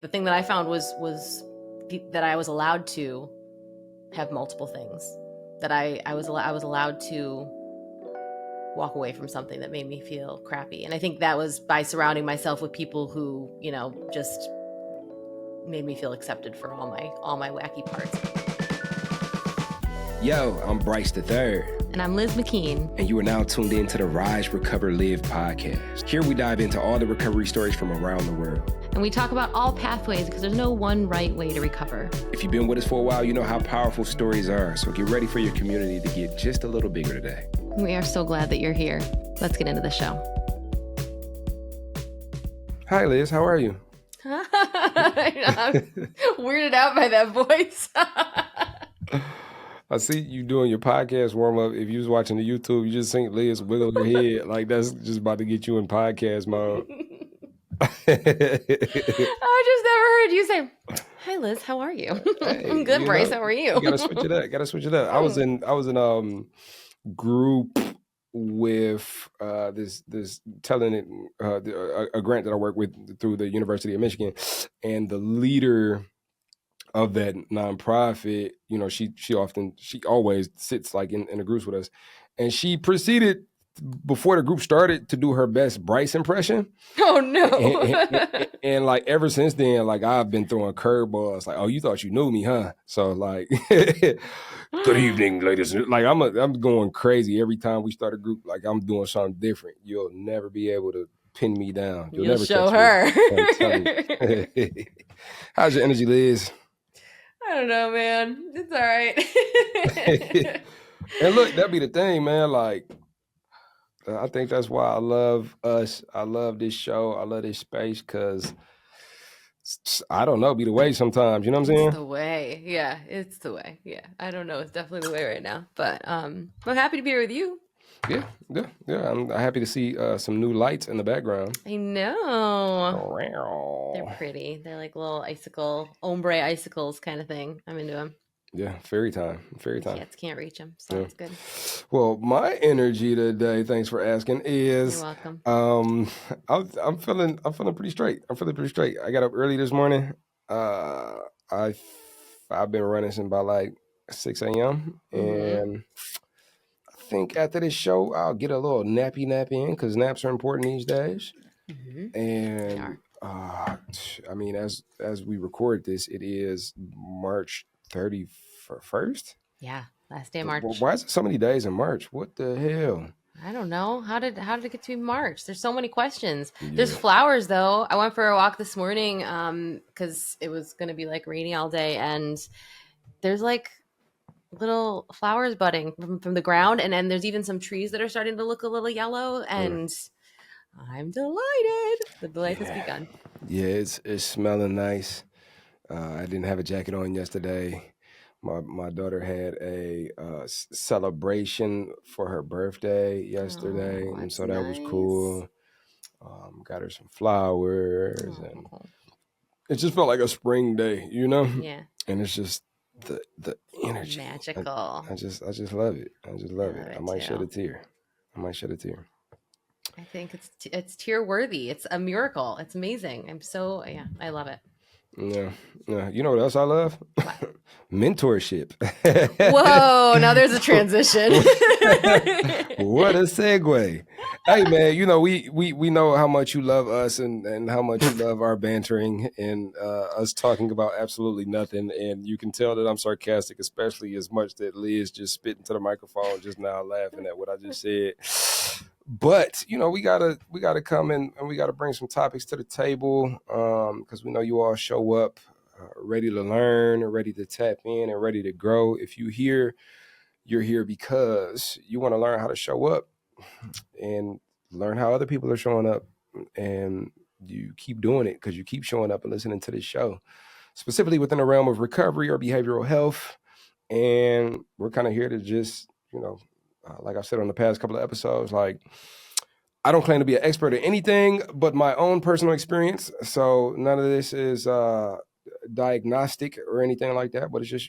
the thing that I found was that I was allowed to have multiple things, that I was allowed to walk away from something that made me feel crappy. And I think that was by surrounding myself with people who, just made me feel accepted for all my wacky parts. Yo, I'm Bryce the Third. And I'm Liz McKean. And you are now tuned in to the Rise, Recover, Live podcast. Here we dive into all the recovery stories from around the world. And we talk about all pathways because there's no one right way to recover. If you've been with us for a while, you know how powerful stories are. So get ready for your community to get just a little bigger today. We are so glad that you're here. Let's get into the show. Hi, Liz. How are you? I'm weirded out by that voice. I see you doing your podcast warm-up. If you was watching the YouTube, you just think Liz wiggle her head. Like, that's just about to get you in podcast mode. I just never heard you say, "Hi, Liz. How are you?" Hey, I'm good, Bryce. How are you? You gotta switch it up. I was in group with this telling it a grant that I work with through the University of Michigan, and the leader of that nonprofit, she always sits like in the groups with us, and she proceeded before the group started to do her best Bryce impression. Oh no. And like ever since then, like I've been throwing curveballs. Like, oh, you thought you knew me, huh? So like, good evening, ladies. Like I'm going crazy every time we start a group. Like I'm doing something different. You'll never be able to pin me down. You'll never show her. How's your energy, Liz? I don't know, man. It's all right. And look, that'd be the thing, man. Like, I think that's why I love us. I love this show. I love this space because I don't know, be the way sometimes. You know what I'm saying? It's the way. Yeah, it's the way. Yeah, I don't know. It's definitely the way right now. But I'm happy to be here with you. Yeah. I'm happy to see some new lights in the background. I know. They're pretty. They're like little ombre icicles kind of thing. I'm into them. Yeah, fairy time. Cats can't reach them, so it's good. Well, my energy today, thanks for asking, is you're welcome. I'm feeling pretty straight. I got up early this morning. I've been running since about like 6 a.m. and I think after this show I'll get a little nappy nap in because naps are important these days. Mm-hmm. And I mean, as we record this, it is March 31st. Yeah, last day of March. Why is it so many days in March? What the hell? I don't know. How did it get to be March? There's so many questions. Yeah. There's flowers though. I went for a walk this morning because it was going to be like rainy all day, and there's like little flowers budding from the ground, and then there's even some trees that are starting to look a little yellow, and I'm delighted. The delight has begun. Yeah, it's smelling nice. I didn't have a jacket on yesterday. My daughter had a celebration for her birthday yesterday, and so that was cool. Got her some flowers, and it just felt like a spring day, you know? Yeah. And it's just the energy. Magical. I just love it. I just love it. I might shed a tear. I think it's tear worthy. It's a miracle. It's amazing. I love it. Yeah. You know what else I love? What? Mentorship. Whoa, now there's a transition. What a segue. Hey man, we know how much you love us and how much you love our bantering and us talking about absolutely nothing. And you can tell that I'm sarcastic, especially as much that Liz just spit into the microphone just now laughing at what I just said. But we gotta come in and we gotta bring some topics to the table because we know you all show up ready to learn, ready to tap in, and ready to grow. If you're here because you want to learn how to show up and learn how other people are showing up, and you keep doing it because you keep showing up and listening to this show, specifically within the realm of recovery or behavioral health. And we're kind of here to just like I've said on the past couple of episodes, like I don't claim to be an expert at anything but my own personal experience. So none of this is diagnostic or anything like that, but it's just,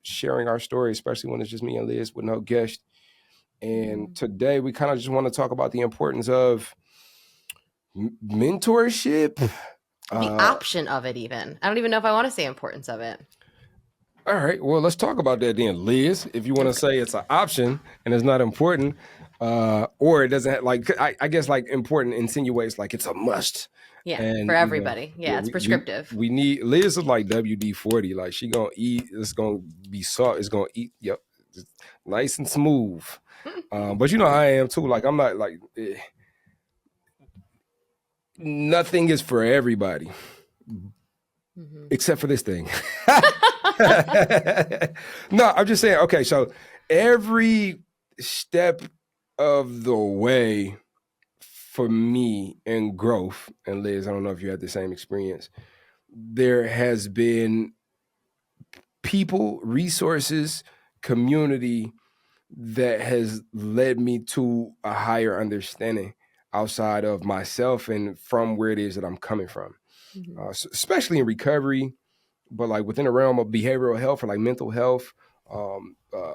sharing our story, especially when it's just me and Liz with no guest. And today we kind of just want to talk about the importance of mentorship The option of it, even. I don't even know if I want to say importance of it. All right. Well, let's talk about that then, Liz. If you want to Okay. say it's an option and it's not important, or it doesn't have, like, I guess like important insinuates like it's a must. Yeah, for And everybody. yeah, Yeah, it's we prescriptive. we need Liz is like WD-40. Like she gonna eat. It's gonna be salt. It's gonna eat. Yep, just nice and smooth. But you know I am too. Like I'm not like nothing is for everybody Mm-hmm. except for this thing. No, I'm just saying, okay, so every step of the way for me in growth, and Liz, I don't know if you had the same experience, there has been people, resources, community that has led me to a higher understanding outside of myself and from where it is that I'm coming from, Mm-hmm. especially in recovery, but like within the realm of behavioral health or like mental health, um, uh,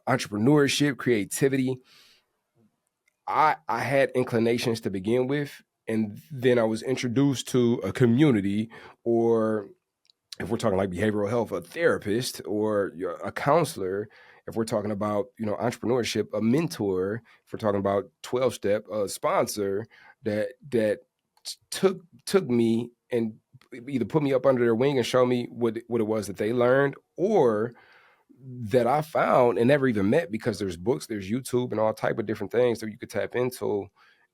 entrepreneurship, creativity. I had inclinations to begin with, and then I was introduced to a community, or if we're talking like behavioral health, a therapist or a counselor. If we're talking about entrepreneurship, a mentor. If we're talking about 12-step, a sponsor that took me and either put me up under their wing and show me what it was that they learned, or that I found and never even met, because there's books, there's YouTube and all type of different things that you could tap into.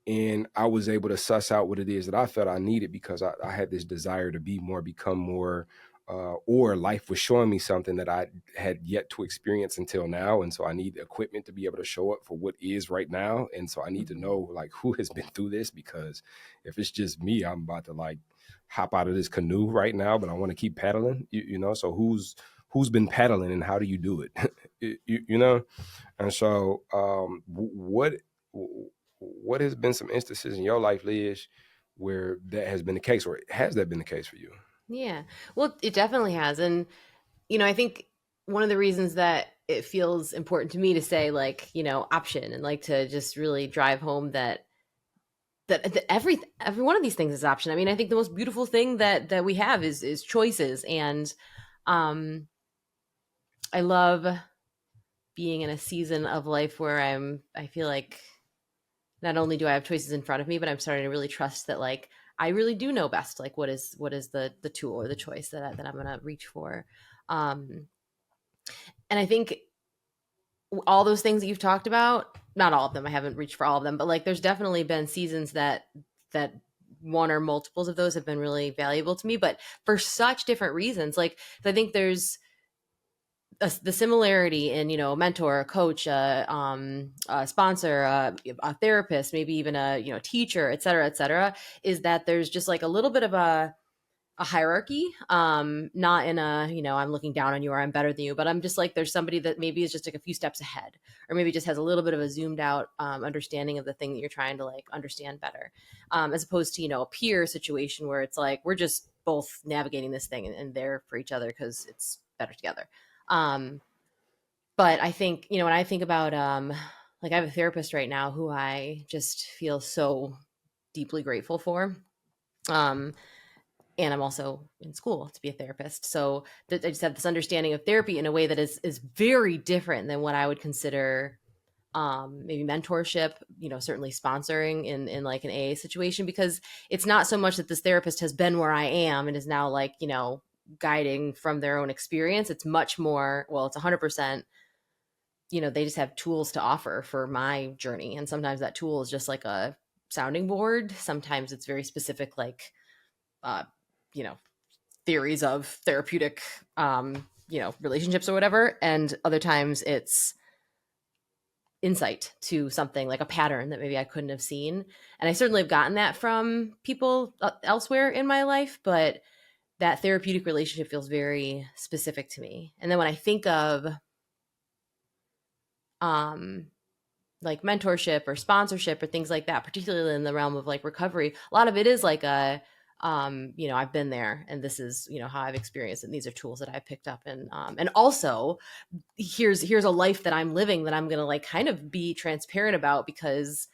And I was able to suss out what it is that I felt I needed, because I had this desire to be more, become more, or life was showing me something that I had yet to experience until now. And so I need equipment to be able to show up for what is right now. And so I need to Mm-hmm. know like who has been through this, because if it's just me, I'm about to like hop out of this canoe right now, but I want to keep paddling, so who's been paddling and how do you do it? And so what has been some instances in your life, Liz, where that has been the case, or has that been the case for you? Yeah. Well, it definitely has. And, I think one of the reasons that it feels important to me to say, like, option, and like to just really drive home that every one of these things is option. I mean, I think the most beautiful thing that we have is choices. And um I love being in a season of life where I feel like not only do I have choices in front of me, but I'm starting to really trust that, like, I really do know best, like what is the tool or the choice that I'm gonna reach for. Um and I think all those things that you've talked about, not all of them, I haven't reached for all of them, but like there's definitely been seasons that one or multiples of those have been really valuable to me, but for such different reasons. Like, I think there's the similarity in, a mentor, a coach, a sponsor, a therapist, maybe even a, teacher, et cetera, is that there's just like a little bit of a hierarchy, not in a, I'm looking down on you or I'm better than you, but I'm just like, there's somebody that maybe is just like a few steps ahead, or maybe just has a little bit of a zoomed out understanding of the thing that you're trying to like understand better, as opposed to, a peer situation where it's like we're just both navigating this thing and there for each other because it's better together. um but I think, when I think about like, I have a therapist right now who I just feel so deeply grateful for. um and I'm also in school to be a therapist. So I just have this understanding of therapy in a way that is very different than what I would consider maybe mentorship, certainly sponsoring in like an AA situation, because it's not so much that this therapist has been where I am and is now like, guiding from their own experience. It's much more, well, it's 100%, they just have tools to offer for my journey. And sometimes that tool is just like a sounding board. Sometimes it's very specific, like, uh, you know, theories of therapeutic relationships or whatever, and other times it's insight to something like a pattern that maybe I couldn't have seen. And I certainly have gotten that from people elsewhere in my life, but that therapeutic relationship feels very specific to me. And then when I think of um like mentorship or sponsorship or things like that, particularly in the realm of like recovery, a lot of it is like a I've been there and this is, how I've experienced it, and these are tools that I picked up. And also, here's a life that I'm living that I'm gonna like kind of be transparent about, because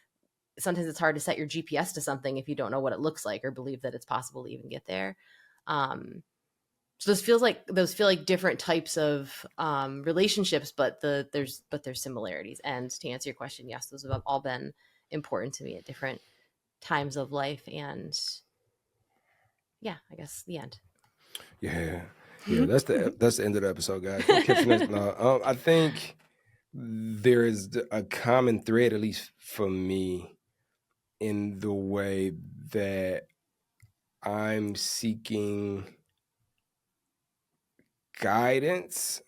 sometimes it's hard to set your GPS to something if you don't know what it looks like or believe that it's possible to even get there. So those feel like different types of relationships, but there's similarities. And to answer your question, yes, those have all been important to me at different times of life. And yeah, I guess the end. Yeah, that's the end of the episode, guys. We'll catch you next. No, I think there is a common thread, at least for me, in the way that I'm seeking guidance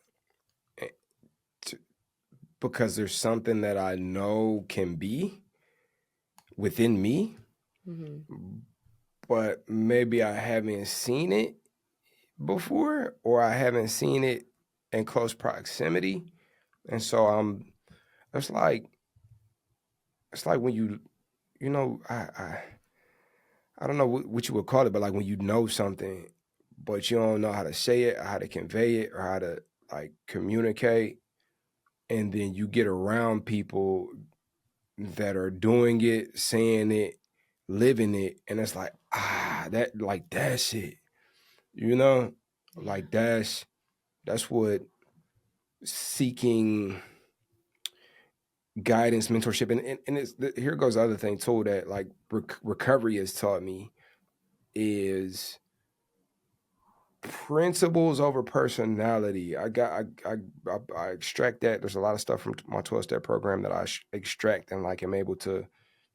because there's something that I know can be within me, but maybe I haven't seen it before, or I haven't seen it in close proximity. And so it's like when I don't know what you would call it, but like when you know something, but you don't know how to say it, or how to convey it, or how to like communicate. And then you get around people that are doing it, saying it, living it. And it's like, that's it, like that's what seeking guidance, mentorship, and it's here goes the other thing too that like recovery has taught me is principles over personality. I extract that. There's a lot of stuff from my 12-step program that I extract and like am able to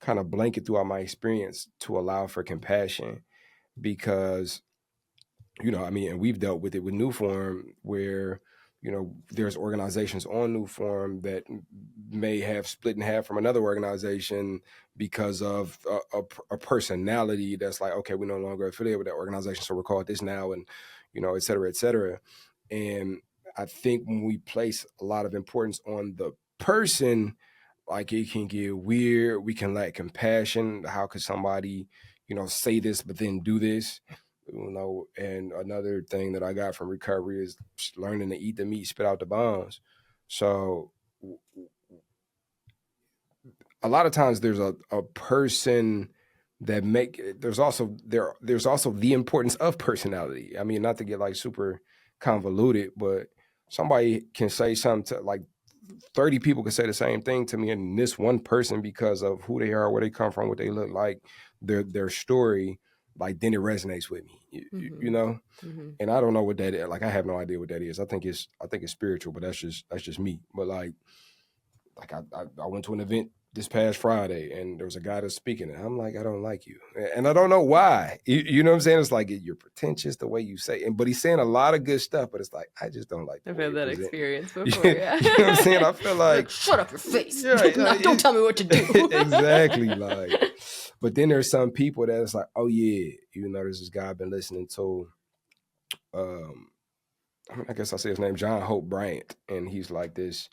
kind of blanket throughout my experience to allow for compassion, because and we've dealt with it with New Form where there's organizations on New Form that may have split in half from another organization because of a personality that's like, okay, we're no longer affiliated with that organization, so we're called this now, and et cetera, et cetera. And I think when we place a lot of importance on the person, like it can get weird. We can lack compassion. How could somebody say this but then do this? And another thing that I got from recovery is learning to eat the meat, spit out the bones. So a lot of times there's a person that there's also the importance of personality. I mean, not to get like super convoluted, but somebody can say something to like 30 people can say the same thing to me, and this one person, because of who they are, where they come from, what they look like, their story, like then it resonates with me, And I don't know what that is. Like I have no idea what that is. I think it's spiritual, but that's just me. But like I went to an event this past Friday and there was a guy that's speaking and I'm like, I don't like you. And I don't know why. You know what I'm saying? It's like you're pretentious the way you say it. But he's saying a lot of good stuff, but it's like, I just don't like I've had that experience before. Yeah. You know what I'm saying? I feel like shut up your face. Don't tell me what to do. Exactly. Like, but then there's some people that it's like, oh yeah, there's this guy I've been listening to. I guess I'll say his name, John Hope Bryant, and he's like this.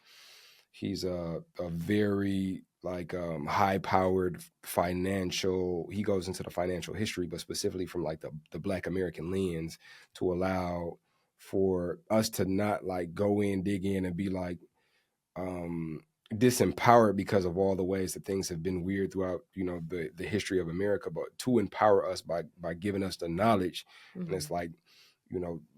He's a very like high-powered financial. He goes into the financial history, but specifically from like the Black American lens to allow for us to not like go in, dig in, and be like disempowered because of all the ways that things have been weird throughout the history of America, but to empower us by giving us the knowledge. And it's like,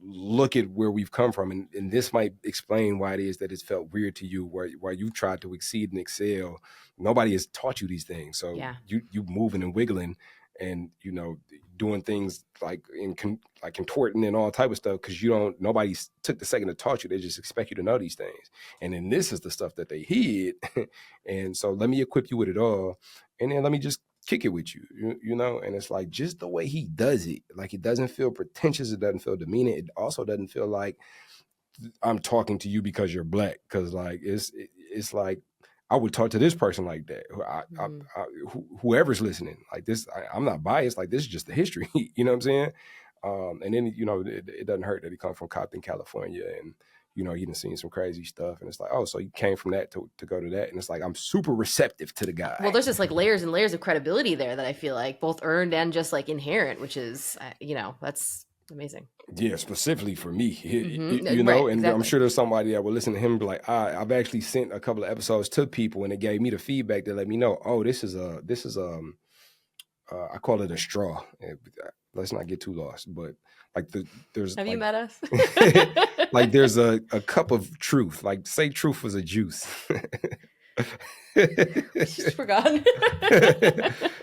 look at where we've come from. And this might explain why it is that it's felt weird to you, where you've tried to exceed and excel. Nobody has taught you these things. So you moving and wiggling and, doing things like contorting and all type of stuff because nobody took the second to taught you. They just expect you to know these things. And then this is the stuff that they hid. And so let me equip you with it all. And then let me just kick it with you, and it's like just the way he does it, like it doesn't feel pretentious, it doesn't feel demeaning, it also doesn't feel like I'm talking to you because you're Black, because like it's like I would talk to this person like that, whoever's listening, like this, I'm not biased, like this is just the history. You know what I'm saying? And then it doesn't hurt that he comes from Compton, California, and he done seen some crazy stuff, and it's like, oh, so you came from that to go to that, and it's like I'm super receptive to the guy. Well, there's just like layers and layers of credibility there that I feel like both earned and just like inherent, which is that's Amazing. Yeah, specifically for me, Right, and I'm exactly. sure there's somebody that will listen to him and be like, I've actually sent a couple of episodes to people and it gave me the feedback that let me know, oh, I call it a straw. Let's not get too lost, but like there's Have you like met us? like there's a cup of truth. Like say truth was a juice. We just forgot.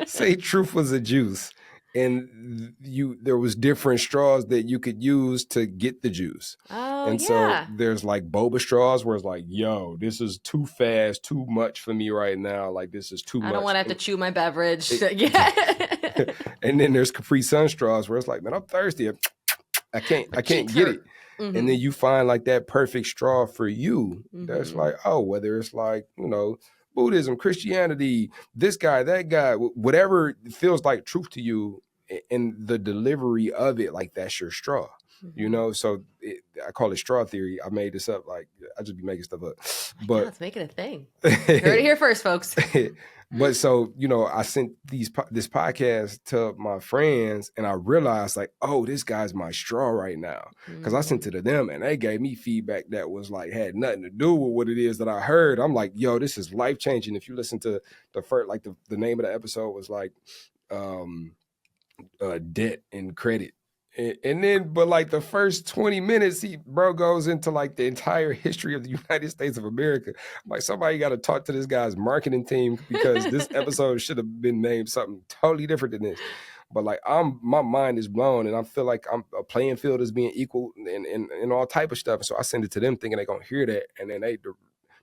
Say truth was a juice, and there was different straws that you could use to get the juice. Oh And so yeah. there's like boba straws where it's like, yo, this is too fast, too much for me right now. Like this is too I don't much. want to have to And chew my beverage. it, Yeah. and then there's Capri Sun straws where it's like, man, I'm thirsty. I My can't cheeks get it. hurt. And Mm-hmm. then you find like that perfect straw for you. That's Mm-hmm. like, oh, whether it's like, Buddhism, Christianity, this guy, that guy, whatever feels like truth to you and the delivery of it, like that's your straw. Mm-hmm. So I call it straw theory. I made this up. Like I just be making stuff up, My God, but let's make it a thing. You heard it here first, folks. but so I sent this podcast to my friends, and I realized like, oh, this guy's my straw right now because I sent Mm. it to them, and they gave me feedback that was like had nothing to do with what it is that I heard. I'm like, yo, this is life changing. If you listen to the first, like the name of the episode was like, um, debt and credit. And then, but like the first 20 minutes, he bro goes into like the entire history of the United States of America. I'm like, somebody got to talk to this guy's marketing team because this episode should have been named something totally different than this. But like, my mind is blown, and I feel like I'm a playing field is being equal and all type of stuff. So I send it to them thinking they're gonna hear that, and then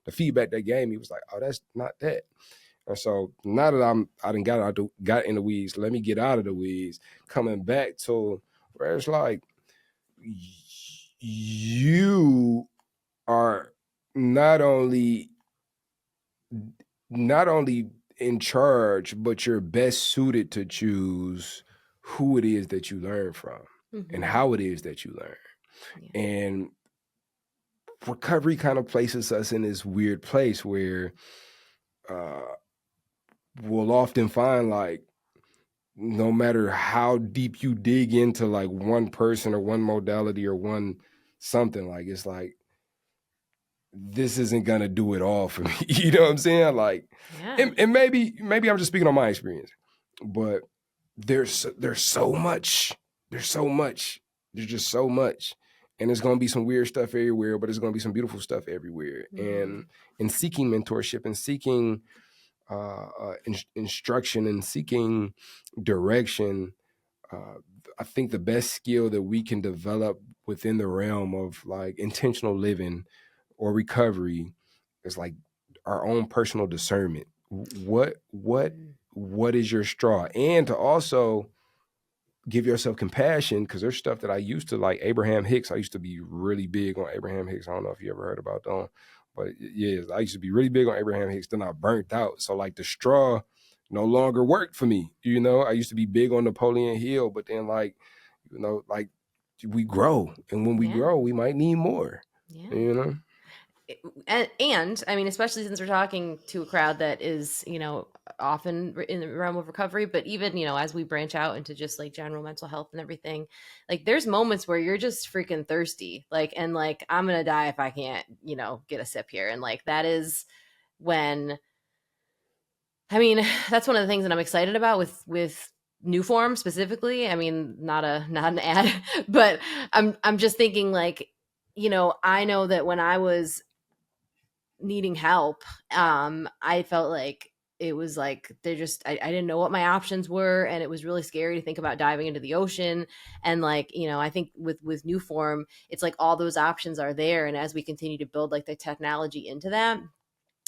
the feedback they gave me was like, oh, that's not that. And so now that I done got in the weeds, let me get out of the weeds, coming back to where it's like you are not only in charge, but you're best suited to choose who it is that you learn from and Mm-hmm. how it is that you learn. Yeah. And recovery kind of places us in this weird place where uh, we'll often find like no matter how deep you dig into like one person or one modality or one something, like it's like this isn't gonna do it all for me. You know what I'm saying? Like, Yeah. and maybe I'm just speaking on my experience, but there's so much. There's so much. There's just so much. And there's gonna be some weird stuff everywhere, but there's gonna be some beautiful stuff everywhere. Mm-hmm. And in seeking mentorship and seeking instruction and seeking direction, uh, I think the best skill that we can develop within the realm of like intentional living or recovery is like our own personal discernment. Mm-hmm. What is your straw? And to also give yourself compassion, because there's stuff that I used to like Abraham Hicks. I used to be really big on Abraham Hicks. I don't know if you ever heard about them, but yeah, I used to be really big on Abraham Hicks. Then I burnt out. So like the straw no longer worked for me. I used to be big on Napoleon Hill, but then like, like we grow. And when we Yeah. grow, we might need more, Yeah. you know? And I mean, especially since we're talking to a crowd that is, often in the realm of recovery, but even, as we branch out into just like general mental health and everything, like there's moments where you're just freaking thirsty, like, and like, I'm going to die if I can't, get a sip here. And like, that is when, I mean, that's one of the things that I'm excited about with new form specifically. I mean, not an ad, but I'm just thinking like, I know that when I was needing help, I felt like it was like I didn't know what my options were, and it was really scary to think about diving into the ocean. And like, I think with new form, it's like all those options are there, and as we continue to build like the technology into that,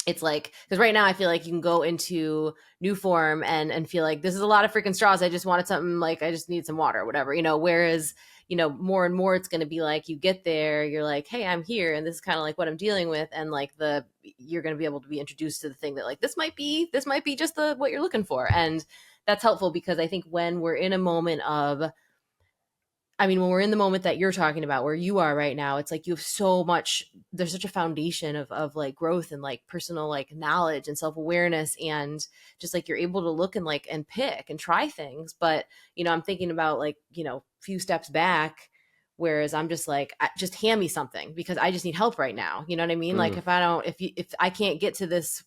it's like, because right now I feel like you can go into new form and feel like this is a lot of freaking straws. I just wanted something, like I just need some water or whatever, whereas, more and more it's going to be like you get there, you're like, hey, I'm here, and this is kind of like what I'm dealing with, and like you're going to be able to be introduced to the thing that like this might be just the what you're looking for. And that's helpful because I think when we're in a moment of I mean, when we're in the moment that you're talking about, where you are right now, it's like you have so much, there's such a foundation of like growth and like personal like knowledge and self-awareness, and just like you're able to look and like and pick and try things. But, I'm thinking about like, few steps back, whereas I'm just like, just hand me something because I just need help right now. You know what I mean? Like if I don't, if I can't get to this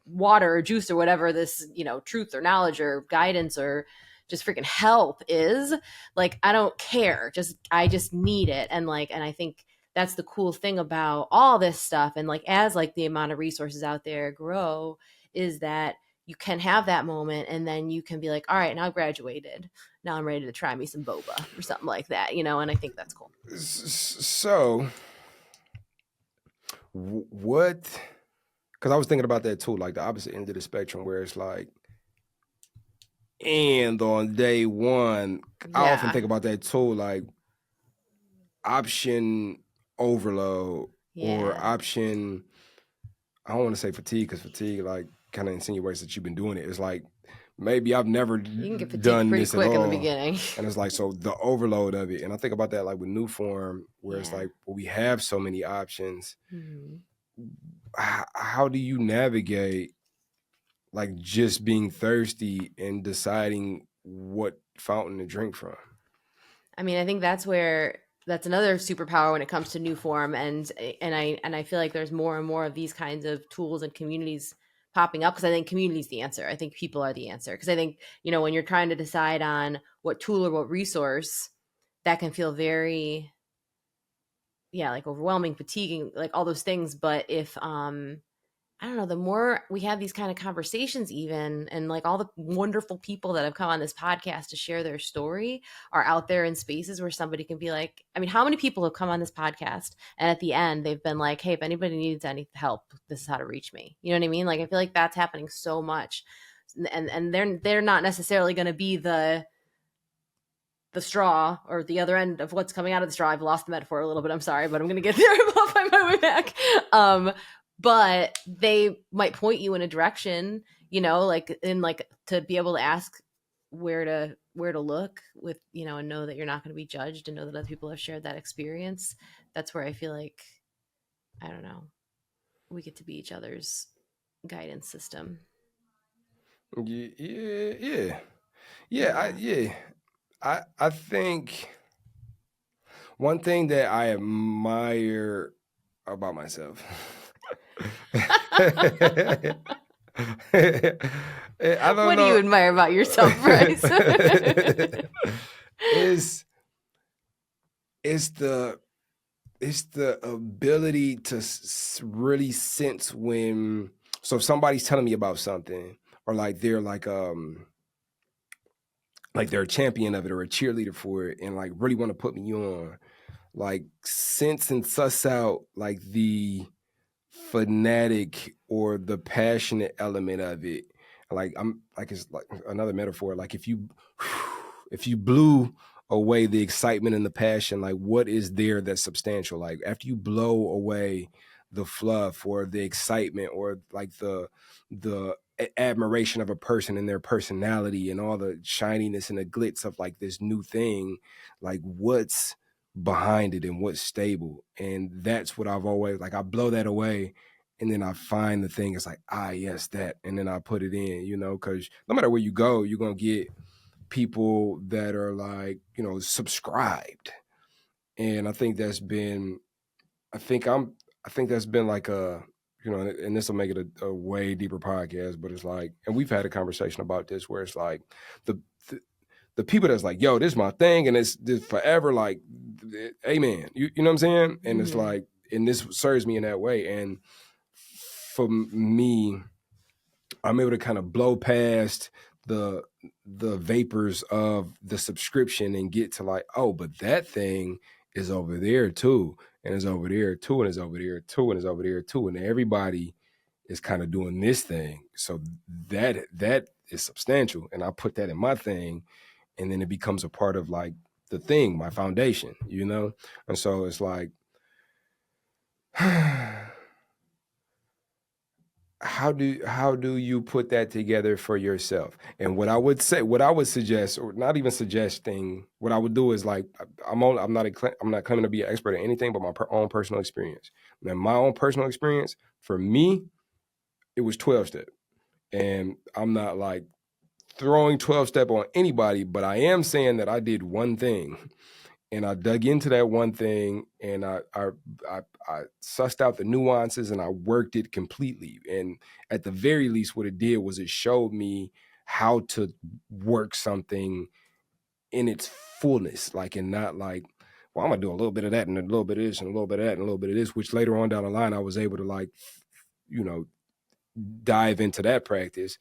water or juice or whatever this, truth or knowledge or guidance or just freaking help is, like, I don't care, I just need it. And like, and I think that's the cool thing about all this stuff, and like as like the amount of resources out there grow, is that you can have that moment and then you can be like, all right, now I've graduated, now I'm ready to try me some boba or something like that, and I think that's cool. So what, because I was thinking about that too, like the opposite end of the spectrum, where it's like, and on day one, I often think about that too, like option overload or option, I don't want to say fatigue, because fatigue like kind of insinuates that you've been doing it. It's like, maybe I've never You can get fatigued done pretty this quick at in all. the beginning. And it's like, so the overload of it. And I think about that like with New Form, where it's like, well, we have so many options. How do you navigate like just being thirsty and deciding what fountain to drink from? I mean, I think that's another superpower when it comes to New Form, and I feel like there's more and more of these kinds of tools and communities popping up, because I think community is the answer. I think people are the answer, because I think, when you're trying to decide on what tool or what resource, that can feel very, like overwhelming, fatiguing, like all those things. But if I don't know, the more we have these kind of conversations, even, and like all the wonderful people that have come on this podcast to share their story are out there in spaces where somebody can be like, I mean, how many people have come on this podcast and at the end they've been like, hey, if anybody needs any help, this is how to reach me. You know what I mean? Like, I feel like that's happening so much. And they're not necessarily going to be the straw or the other end of what's coming out of the straw. I've lost the metaphor a little bit. I'm sorry, but I'm going to get there. I'll find my way back. But they might point you in a direction, like in like to be able to ask where to look with, and know that you're not going to be judged and know that other people have shared that experience. That's where I feel like, I don't know, we get to be each other's guidance system. I think one thing that I admire about myself I don't know. What do you admire about yourself, Bryce? It's the ability to really sense when, so if somebody's telling me about something, or like they're like they're a champion of it or a cheerleader for it, and like really want to put me on, like sense and suss out like the fanatic or the passionate element of it. Like I'm like, it's like another metaphor, like if you blew away the excitement and the passion, like what is there that's substantial? Like after you blow away the fluff or the excitement or like the admiration of a person and their personality and all the shininess and the glitz of like this new thing, like what's behind it and what's stable? And that's what I've always, like I blow that away and then I find the thing. It's like, yes, that, and then I put it in, because no matter where you go, you're gonna get people that are like, subscribed. And I think that's been like a, and this will make it a way deeper podcast, but it's like, and we've had a conversation about this where it's like the people that's like, yo, this is my thing and it's this forever, like, amen. You know what I'm saying? And it's like, and this serves me in that way. And for me, I'm able to kind of blow past the vapors of the subscription and get to like, oh, but that thing is over there too, and it's over there too, and it's over there too, and it's over there too, and everybody is kind of doing this thing. So that is substantial, and I put that in my thing, and then it becomes a part of like the thing, my foundation, And so it's like, how how do you put that together for yourself? And what I would say, what I would suggest, or not even suggesting, what I would do is like I'm not claiming to be an expert at anything but my own personal experience. And my own personal experience, for me, it was 12-step. And I'm not like throwing 12-step on anybody, but I am saying that I did one thing, and I dug into that one thing, and I sussed out the nuances, and I worked it completely. And at the very least, what it did was it showed me how to work something in its fullness, like, and not like, well, I'm gonna do a little bit of that and a little bit of this and a little bit of that and a little bit of this, which later on down the line I was able to, like, you know, dive into that practice.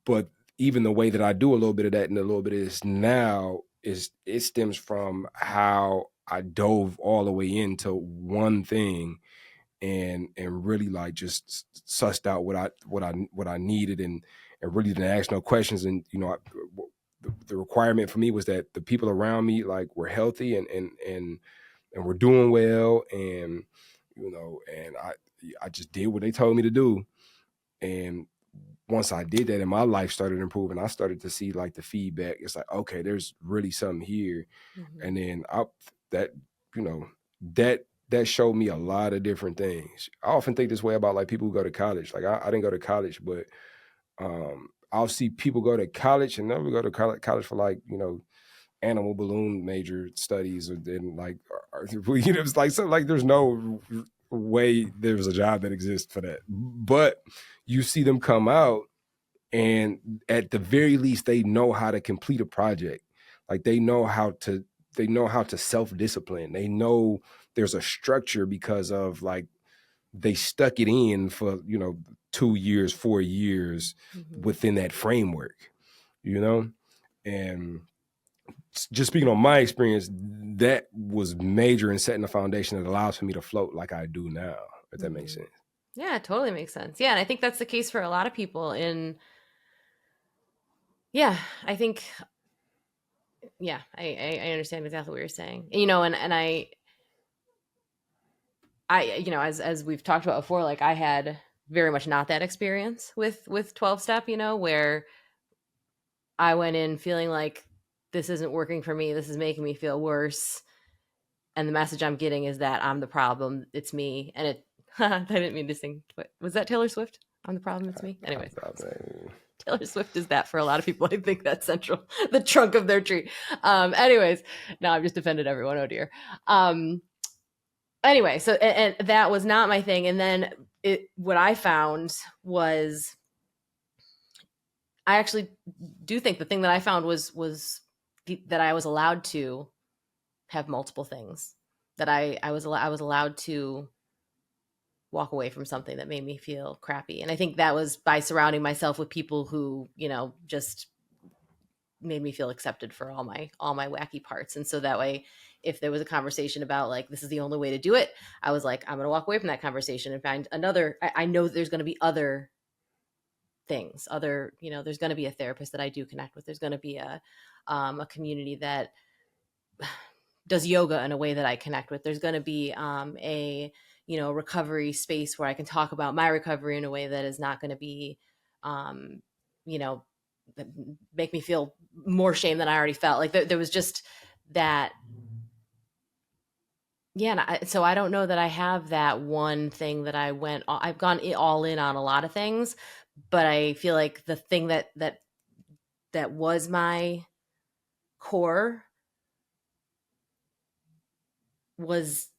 But even the way that I do a little bit of that and a little bit of this now it stems from how I dove all the way into one thing and really like just sussed out what I needed, and really didn't ask no questions. And the requirement for me was that the people around me like were healthy and were doing well, and and I just did what they told me to do. And once I did that and my life started improving, I started to see like the feedback. It's like, okay, there's really something here. Mm-hmm. And then that, you know, that showed me a lot of different things. I often think this way about like people who go to college. Like I didn't go to college, but I'll see people go to college and never go to college for like, animal balloon major studies, or then like, it's like something like there's no way there's a job that exists for that. But you see them come out, and at the very least, they know how to complete a project. Like they know how to self-discipline. They know there's a structure because of like they stuck it in for 2 years, 4 years Mm-hmm. within that framework, and just speaking on my experience, that was major in setting the foundation that allows for me to float like I do now, if that makes sense. Yeah, it totally makes sense. Yeah, and I think that's the case for a lot of people yeah, I think yeah, I understand exactly what you're saying. And I as we've talked about before, like I had very much not that experience with 12 step, where I went in feeling like this isn't working for me, this is making me feel worse, and the message I'm getting is that I'm the problem, it's me. And it I didn't mean to sing, but was that Taylor Swift? I'm the problem, it's me. Anyways, Taylor Swift is that for a lot of people. I think that's central, the trunk of their tree. Anyways, no, I've just offended everyone. Oh dear. Anyway, so and that was not my thing. And then what I found was, I actually do think the thing that I found was that I was allowed to have multiple things. That I was allowed to walk away from something that made me feel crappy. And I think that was by surrounding myself with people who, just made me feel accepted for all my wacky parts. And so that way, if there was a conversation about like, this is the only way to do it, I was like, I'm going to walk away from that conversation and find another. I know there's going to be other things, there's going to be a therapist that I do connect with. There's going to be a community that does yoga in a way that I connect with. There's going to be a recovery space where I can talk about my recovery in a way that is not going to be you know make me feel more shame than I already felt. Like there was just that. Yeah, and so I don't know that I have that one thing that I've gone all in on a lot of things, but I feel like the thing that was my core was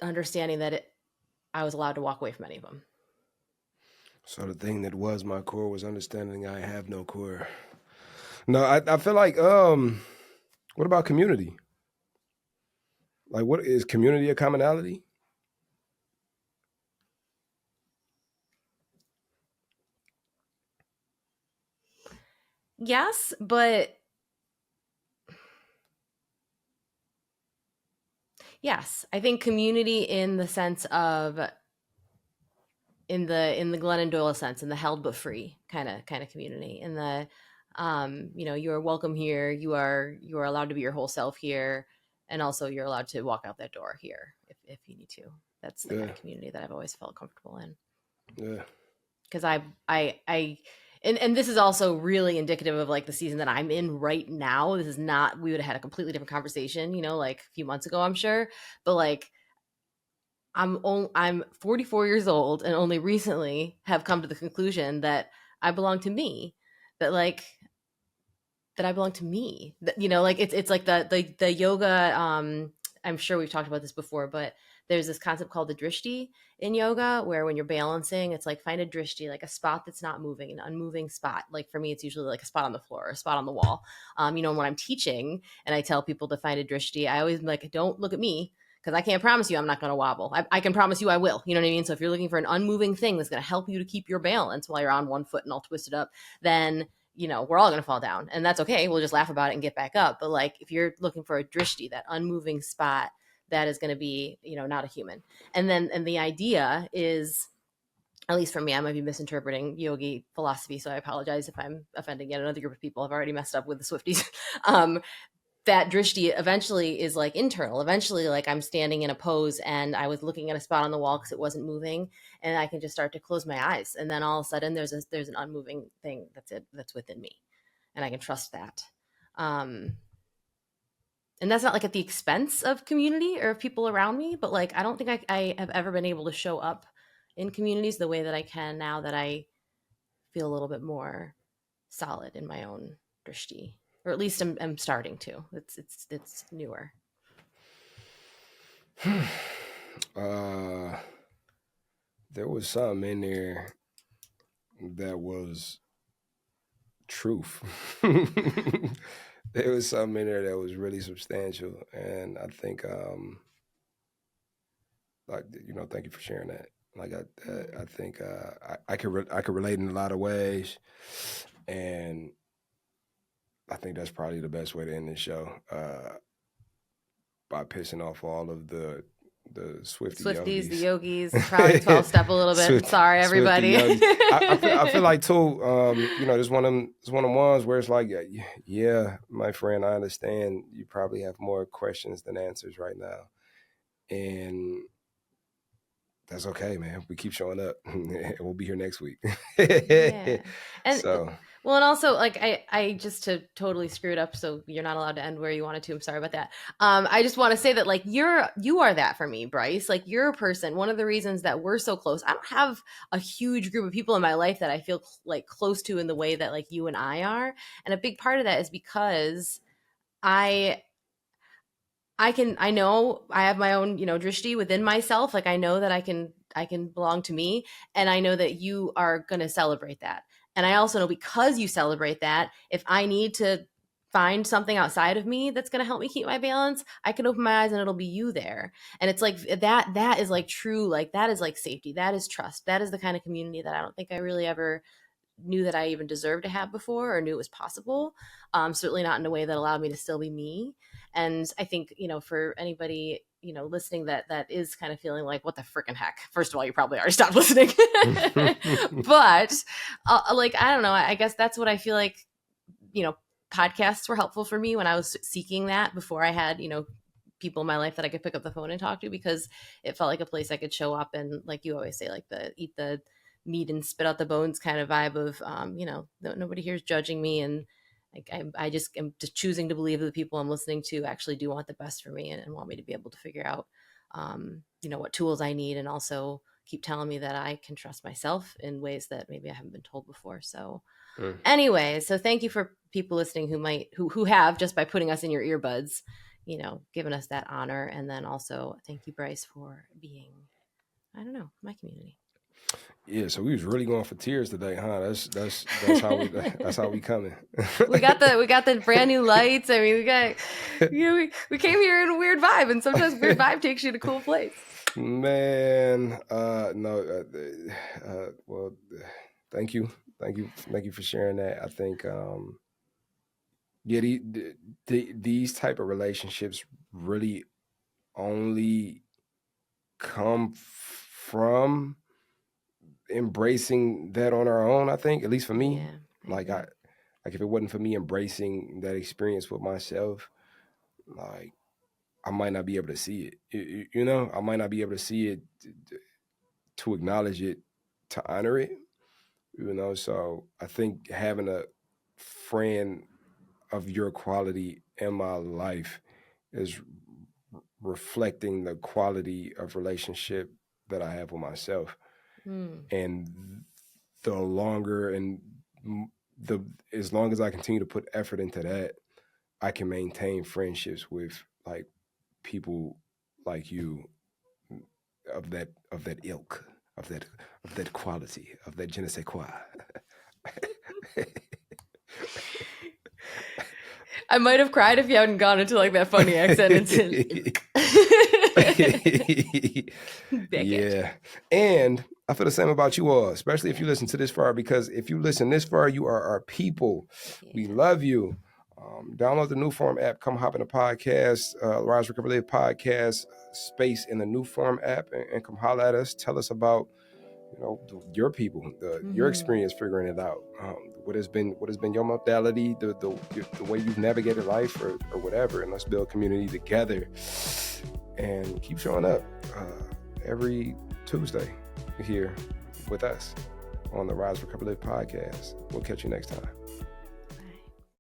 understanding that I was allowed to walk away from any of them. So the thing that was my core was understanding I have no core. No, I feel like what about community? Like, what is community a commonality? Yes, but yes, I think community in the sense of in the Glennon Doyle sense, in the held but free kind of community, in the you are welcome here, you are allowed to be your whole self here, and also you're allowed to walk out that door here if you need to. That's the kind of community that I've always felt comfortable in. Yeah. because I and this is also really indicative of like the season that I'm in right now. This is not, we would have had a completely different conversation, you know, like a few months ago, I'm sure. But like I'm 44 years old and only recently have come to the conclusion that I belong to me. That like that I belong to me. That, you know, like it's like the yoga. I'm sure we've talked about this before, but there's this concept called the drishti in yoga, where when you're balancing, it's like find a drishti, like a spot that's not moving, an unmoving spot. Like for me, it's usually like a spot on the floor, or a spot on the wall. You know, when I'm teaching and I tell people to find a drishti, I always like, don't look at me, because I can't promise you I'm not going to wobble. I can promise you I will. You know what I mean? So if you're looking for an unmoving thing that's going to help you to keep your balance while you're on one foot and all twisted up, then you know, we're all going to fall down, and that's okay. We'll just laugh about it and get back up. But like, if you're looking for a drishti, that unmoving spot, that is going to be, you know, not a human. And the idea is, at least for me, I might be misinterpreting yogi philosophy, so I apologize if I'm offending yet another group of people. I've already messed up with the Swifties. um, that drishti eventually is like internal. Eventually, like I'm standing in a pose and I was looking at a spot on the wall because it wasn't moving, and I can just start to close my eyes, and then all of a sudden there's an unmoving thing that's within me, and I can trust that. Um, and that's not like at the expense of community or of people around me, but like I don't think I have ever been able to show up in communities the way that I can now that I feel a little bit more solid in my own drishti, or at least I'm starting to. It's newer. uh, there was something in there that was truth. There was something in there that was really substantial, and I think, like, you know, thank you for sharing that. Like, I think I could relate in a lot of ways, and I think that's probably the best way to end this show, by pissing off all of the Swifty Swifties, the yogis. yogis, probably 12 step a little bit. Sorry, Swifty everybody. yogis. I feel like too. You know, there's one of them ones where it's like, yeah, my friend, I understand you probably have more questions than answers right now, and that's okay, man. We keep showing up. We'll be here next week. Yeah. And So well, and also like I just to totally screw it up, so you're not allowed to end where you wanted to. I'm sorry about that. I just want to say that like you are that for me, Bryce. Like you're a person. One of the reasons that we're so close. I don't have a huge group of people in my life that I feel like close to in the way that like you and I are. And a big part of that is because I I know I have my own, you know, drishti within myself. Like I know that I can belong to me, and I know that you are going to celebrate that. And I also know, because you celebrate that, if I need to find something outside of me that's going to help me keep my balance, I can open my eyes and it'll be you there. And it's like that is like true, like that is like safety. That is trust. That is the kind of community that I don't think I really ever knew that I even deserved to have before, or knew it was possible. Certainly not in a way that allowed me to still be me. And I think, you know, for anybody, you know, listening that is kind of feeling like, what the freaking heck? First of all, you probably already stopped listening. But like, I don't know. I guess that's what I feel like, you know, podcasts were helpful for me when I was seeking that before I had, you know, people in my life that I could pick up the phone and talk to, because it felt like a place I could show up and, like you always say, like the eat the meat and spit out the bones kind of vibe of, you know, nobody here is judging me, and like I just am just choosing to believe that the people I'm listening to actually do want the best for me, and want me to be able to figure out, you know, what tools I need, and also keep telling me that I can trust myself in ways that maybe I haven't been told before. So anyway, so thank you for people listening who have, just by putting us in your earbuds, you know, given us that honor. And then also thank you, Bryce, for being, I don't know, my community. yeah, so we was really going for tears today, huh? That's that's how we coming. we got the brand new lights. I mean, we came here in a weird vibe, and sometimes weird vibe takes you to a cool place. Man, no, well, thank you, thank you for sharing that. I think, yeah, these type of relationships really only come from embracing that on our own. I think, at least for me, Yeah, like like if it wasn't for me embracing that experience with myself, like I might not be able to see it. You know, I might not be able to see it, to acknowledge it, to honor it. You know, so I think having a friend of your quality in my life is reflecting the quality of relationship that I have with myself. And the longer and the as long as I continue to put effort into that, I can maintain friendships with like people like you of that ilk, of that quality, of that je ne sais quoi. I might have cried if you hadn't gone into like that funny accent. Yeah. And I feel the same about you all, especially if you listen to this far, because if you listen this far, you are our people. Yeah. We love you. Download the New Form app. Come hop in the podcast, Rise Recover Live podcast space in the New Form app, and come holler at us. Tell us about your people, your experience figuring it out. What has been your modality, the way you've navigated life, or whatever, and let's build community together. And keep showing up every Tuesday here with us on the Rise Recover Live podcast. We'll catch you next time.